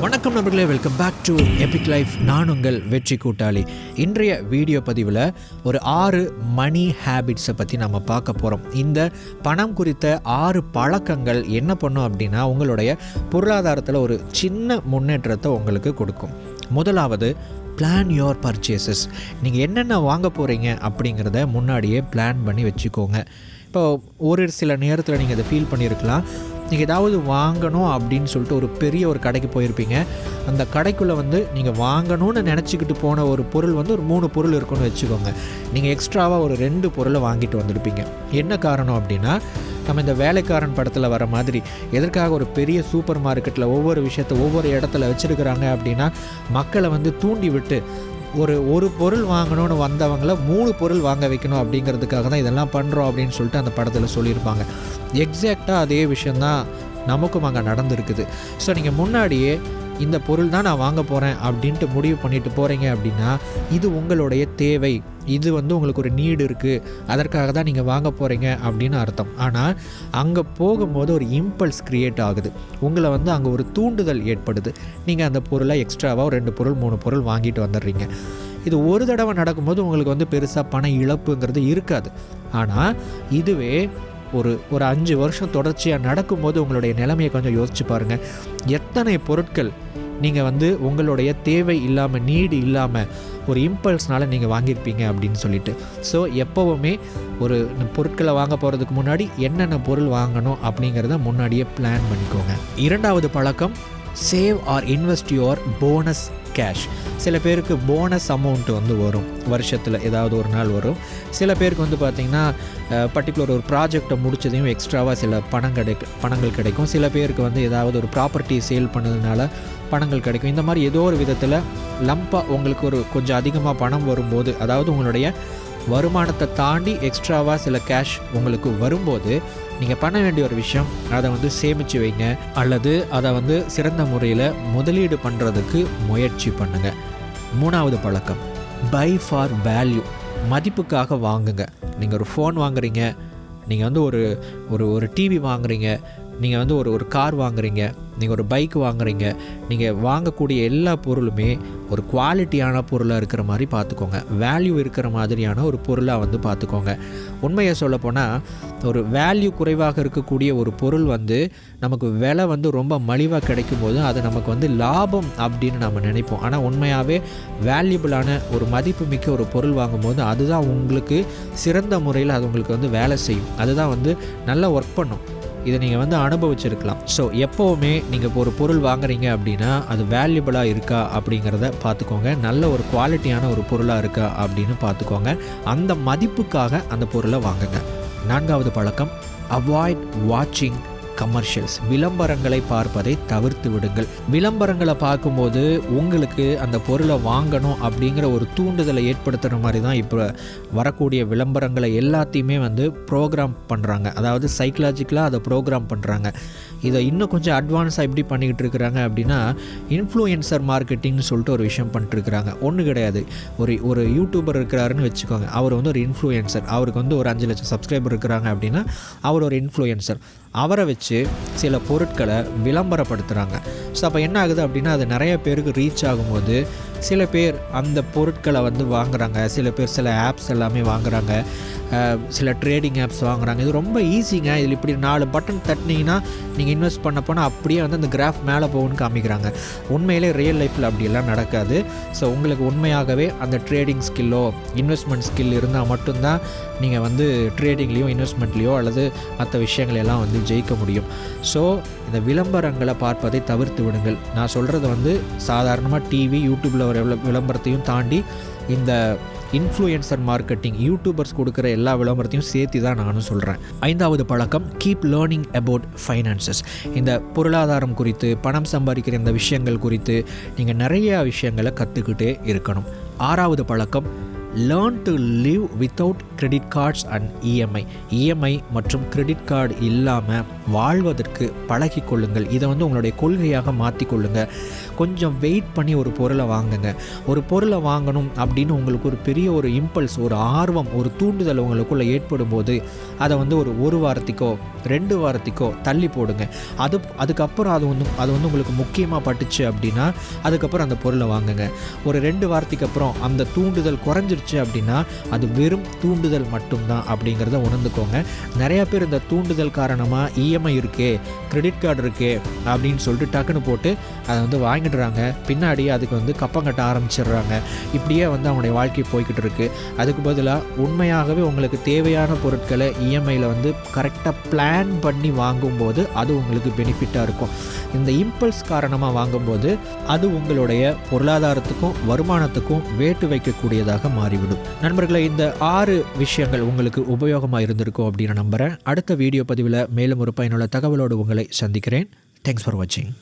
வணக்கம் நண்பர்களே, welcome back to Epic Life. நான் உங்கள் வெற்றி கூட்டாளி. இன்றைய வீடியோ பதிவில் ஒரு 6 மணி ஹேபிட்ஸை பற்றி நம்ம பார்க்க போகிறோம். இந்த பணம் குறித்த 6 பழக்கங்கள் என்ன பண்ணும் அப்படின்னா உங்களுடைய பொருளாதாரத்தில் ஒரு சின்ன முன்னேற்றத்தை உங்களுக்கு கொடுக்கும். முதலாவது, பிளான் யோர் பர்ச்சேசஸ். நீங்கள் என்னென்ன வாங்க போகிறீங்க அப்படிங்கிறத முன்னாடியே பிளான் பண்ணி வச்சுக்கோங்க. இப்போ ஒரு சில நேரத்தில் நீங்கள் அதை ஃபீல் பண்ணியிருக்கலாம். நீங்கள் ஏதாவது வாங்கணும் அப்படின்னு சொல்லிட்டு ஒரு பெரிய ஒரு கடைக்கு போயிருப்பீங்க. அந்த கடைக்குள்ளே நீங்கள் வாங்கணும்னு நினச்சிக்கிட்டு போன ஒரு பொருள் ஒரு 3 பொருள் இருக்குன்னு வச்சுக்கோங்க. நீங்கள் எக்ஸ்ட்ராவாக ஒரு 2 பொருளை வாங்கிட்டு வந்திருப்பீங்க. என்ன காரணம் அப்படின்னா, நம்ம இந்த வேலைக்காரன் படத்தில் வர மாதிரி எதற்காக ஒரு பெரிய சூப்பர் மார்க்கெட்டில் ஒவ்வொரு விஷயத்தை ஒவ்வொரு இடத்துல வச்சுருக்கிறாங்க அப்படின்னா, மக்களை தூண்டி விட்டு ஒரு பொருள் வாங்கணும்னு வந்தவங்கள 3 பொருள் வாங்க வைக்கணும் அப்படிங்கிறதுக்காக தான் இதெல்லாம் பண்ணுறோம் அப்படின்னு சொல்லிட்டு அந்த படத்தில் சொல்லியிருப்பாங்க. எக்ஸாக்டாக அதே விஷயந்தான் நமக்கும் அங்கே நடந்துருக்குது. ஸோ நீங்கள் முன்னாடியே இந்த பொருள் தான் நான் வாங்க போகிறேன் அப்படின்ட்டு முடிவு பண்ணிட்டு போகிறீங்க அப்படின்னா, இது உங்களுடைய தேவை, இது உங்களுக்கு ஒரு நீடு இருக்குது, அதற்காக தான் நீங்கள் வாங்க போகிறீங்க அப்படின்னு அர்த்தம். ஆனால் அங்கே போகும்போது ஒரு இம்பல்ஸ் க்ரியேட் ஆகுது. உங்களை அங்கே ஒரு தூண்டுதல் ஏற்படுது. நீங்கள் அந்த பொருளை எக்ஸ்ட்ராவாக 2 பொருள் 3 பொருள் வாங்கிட்டு வந்துடுறீங்க. இது ஒரு தடவை நடக்கும்போது உங்களுக்கு பெருசாக பண இழப்புங்கிறது இருக்காது. ஆனால் இதுவே ஒரு 5 வருஷம் தொடர்ச்சியாக நடக்கும்போது உங்களுடைய நிலைமையை கொஞ்சம் யோசிச்சு பாருங்கள். எத்தனை பொருட்கள் நீங்கள் உங்களுடைய தேவை இல்லாமல், நீடு இல்லாமல், ஒரு இம்பல்ஸ்னால் நீங்கள் வாங்கியிருப்பீங்க அப்படின்னு சொல்லிட்டு. ஸோ எப்போவுமே ஒரு பொருட்களை வாங்க போகிறதுக்கு முன்னாடி என்னென்ன பொருள் வாங்கணும் அப்படிங்கிறத முன்னாடியே பிளான் பண்ணிக்கோங்க. 2வது பழக்கம், save R invest your bonus cash. சில பேருக்கு போனஸ் அமௌண்ட் வரும், வருஷத்தில் ஏதாவது ஒரு நாள் வரும். சில பேருக்கு பார்த்திங்கன்னா பர்டிகுலர் ஒரு ப்ராஜெக்டை முடிச்சதையும் எக்ஸ்ட்ராவாக சில பணங்கள் கிடைக்கும். சில பேருக்கு ஏதாவது ஒரு ப்ராப்பர்ட்டி சேல் பண்ணதுனால பணங்கள் கிடைக்கும். இந்த மாதிரி ஏதோ ஒரு விதத்தில் லம்பாக உங்களுக்கு கொஞ்சம் அதிகமாக பணம் வரும்போது, அதாவது உங்களுடைய வருமானத்தை தாண்டி எக்ஸ்ட்ராவாக சில கேஷ் உங்களுக்கு வரும்போது நீங்கள் பண்ண வேண்டிய ஒரு விஷயம், அதை சேமித்து வைங்க, அல்லது அதை சிறந்த முறையில் முதலீடு பண்ணுறதுக்கு முயற்சி பண்ணுங்கள். 3வது பழக்கம், பை ஃபார் வேல்யூ. மதிப்புக்காக வாங்குங்க. நீங்கள் ஒரு ஃபோன் வாங்குறீங்க, நீங்கள் ஒரு டிவி வாங்குறீங்க, நீங்கள் ஒரு கார் வாங்குறீங்க, நீங்கள் ஒரு பைக் வாங்குறீங்க. நீங்கள் வாங்கக்கூடிய எல்லா பொருளுமே ஒரு குவாலிட்டியான பொருளாக இருக்கிற மாதிரி பார்த்துக்கோங்க. வேல்யூ இருக்கிற மாதிரியான ஒரு பொருளாக பார்த்துக்கோங்க. உண்மையை சொல்லப்போனால், ஒரு வேல்யூ குறைவாக இருக்கக்கூடிய ஒரு பொருள் நமக்கு விலை ரொம்ப மலிவாக கிடைக்கும்போது அது நமக்கு லாபம் அப்படின்னு நம்ம நினைப்போம். ஆனால் உண்மையாகவே வேல்யூபிளான ஒரு மதிப்புமிக்க ஒரு பொருள் வாங்கும்போது அதுதான் உங்களுக்கு சிறந்த முறையில் அது உங்களுக்கு வேலை செய்யும். அதுதான் நல்லா ஒர்க் பண்ணும். இதை நீங்கள் அனுபவிச்சிருக்கலாம். ஸோ எப்போவுமே நீங்கள் ஒரு பொருள் வாங்குறீங்க அப்படின்னா அது வேல்யூபிளாக இருக்கா அப்படிங்கிறத பார்த்துக்கோங்க. நல்ல ஒரு குவாலிட்டியான ஒரு பொருளாக இருக்கா அப்படின்னு பார்த்துக்கோங்க. அந்த மதிப்புக்காக அந்த பொருளை வாங்குங்க. 4வது பழக்கம், அவாய்ட் வாட்சிங் கமர்ஷியல்ஸ். விளம்பரங்களை பார்ப்பதை தவிர்த்து விடுங்கள். விளம்பரங்களை பார்க்கும்போது உங்களுக்கு அந்த பொருளை வாங்கணும் அப்படிங்கிற ஒரு தூண்டுதலை ஏற்படுத்துகிற மாதிரி தான் இப்போ வரக்கூடிய விளம்பரங்களை எல்லாத்தையுமே ப்ரோக்ராம் பண்ணுறாங்க. அதாவது சைக்கலாஜிக்கலாக அதை ப்ரோக்ராம் பண்ணுறாங்க. இதை இன்னும் கொஞ்சம் அட்வான்ஸாக எப்படி பண்ணிக்கிட்டு இருக்கிறாங்க அப்படின்னா, இன்ஃப்ளூயன்சர் மார்க்கெட்டிங்னு சொல்லிட்டு ஒரு விஷயம் பண்ணிட்டுருக்குறாங்க. ஒன்றும் கிடையாது. ஒரு யூடியூபர் இருக்கிறாருன்னு வச்சுக்கோங்க. அவர் ஒரு இன்ஃப்ளூயன்சர். அவருக்கு ஒரு 5 லட்சம் சப்ஸ்கிரைபர் இருக்கிறாங்க அப்படின்னா அவர் ஒரு இன்ஃப்ளூயன்சர். அவரை வச்சு சில பொருட்களை விளம்பரப்படுத்துகிறாங்க. ஸோ அப்போ என்ன ஆகுது அப்படின்னா, அது நிறைய பேருக்கு ரீச் ஆகும்போது சில பேர் அந்த பொருட்களை வாங்குகிறாங்க. சில பேர் சில ஆப்ஸ் எல்லாமே வாங்குகிறாங்க. சில ட்ரேடிங் ஆப்ஸ் வாங்குகிறாங்க. இது ரொம்ப ஈஸிங்க. இதில் இப்படி 4 பட்டன் தட்டினீங்கன்னா நீங்கள் இன்வெஸ்ட் பண்ண போனால் அப்படியே அந்த கிராஃப் மேலே போகும்னு காமிக்கிறாங்க. உண்மையிலே ரியல் லைஃப்பில் அப்படியெல்லாம் நடக்காது. ஸோ உங்களுக்கு உண்மையாகவே அந்த ட்ரேடிங் ஸ்கில்லோ இன்வெஸ்ட்மெண்ட் ஸ்கில் இருந்தால் மட்டும்தான் நீங்கள் ட்ரேடிங்லேயோ இன்வெஸ்ட்மெண்ட்லேயோ அல்லது மற்ற விஷயங்களெல்லாம் ஜெயிக்க முடியும். ஸோ இந்த விளம்பரங்களை பார்ப்பதை தவிர்த்து விடுங்கள். நான் சொல்கிறது சாதாரணமாக டிவி, யூடியூப்பில் வர விளம்பரத்தையும் தாண்டி இந்த இன்ஃப்ளூயன்சர் மார்க்கெட்டிங், யூடியூபர்ஸ் கொடுக்குற எல்லா விளம்பரத்தையும் சேர்த்து தான் நானும் சொல்கிறேன். 5வது பழக்கம், கீப் லேர்னிங் அபவுட் ஃபைனான்சஸ். இந்த பொருளாதாரம் குறித்து, பணம் சம்பாதிக்கிற இந்த விஷயங்கள் குறித்து நீங்கள் நிறையா விஷயங்களை கற்றுக்கிட்டே இருக்கணும். 6வது பழக்கம், learn to live without credit cards and EMI மற்றும் கிரெடிட் கார்டு இல்லாமல் வாழ்வதற்கு பழகி கொள்ளுங்கள். இதை வந்து உங்களுடைய கொள்கையாக மாற்றிக்கொள்ளுங்கள். கொஞ்சம் வெயிட் பண்ணி ஒரு பொருளை வாங்குங்க. ஒரு பொருளை வாங்கணும் அப்படின்னு உங்களுக்கு ஒரு பெரிய ஒரு இம்பல்ஸ், ஒரு ஆர்வம், ஒரு தூண்டுதல் உங்களுக்குள்ளே ஏற்படும் போது அதை வந்து ஒரு வாரத்துக்கோ 2 வாரத்துக்கோ தள்ளி போடுங்க. அதுக்கப்புறம் அது வந்து உங்களுக்கு முக்கியமாக பட்டுச்சு அப்படின்னா அதுக்கப்புறம் அந்த பொருளை வாங்குங்க. ஒரு 2 வாரத்துக்கு அப்புறம் அந்த தூண்டுதல் குறைஞ்சிருச்சு அப்படின்னா அது வெறும் தூண்டுதல் மட்டும்தான் அப்படிங்கிறத உணர்ந்துக்கோங்க. நிறையா பேர் இந்த தூண்டுதல் காரணமாக இஎம்ஐ இருக்கே, கிரெடிட் கார்டு இருக்கே அப்படின்னு சொல்லிட்டு டக்குன்னு போட்டு அதை வந்து வாங்கிடுறாங்க. பின்னாடி அதுக்கு வந்து கப்பம் கட்ட ஆரம்பிச்சிடுறாங்க. இப்படியே வந்து அவங்களுடைய வாழ்க்கை போய்கிட்டு இருக்குது. அதுக்கு பதிலாக உண்மையாகவே உங்களுக்கு தேவையான பொருட்களை இஎம்ஐயில் வந்து கரெக்டாக பிளான் பண்ணி வாங்கும்போது அது உங்களுக்கு பெனிஃபிட்டாக இருக்கும். இந்த இம்பல்ஸ் காரணமாக வாங்கும்போது அது உங்களுடைய பொருளாதாரத்துக்கும் வருமானத்துக்கும் வேட்டு வைக்கக்கூடியதாக மாறிவிடும். நண்பர்களே, இந்த 6 விஷயங்கள் உங்களுக்கு உபயோகமாக இருந்திருக்கும் அப்படின்னு நம்புகிறேன். அடுத்த வீடியோ பதிவில் மேலும் ஒரு பயனுள்ள தகவலோடு உங்களை சந்திக்கிறேன். தேங்க்ஸ் ஃபார் வாட்சிங்.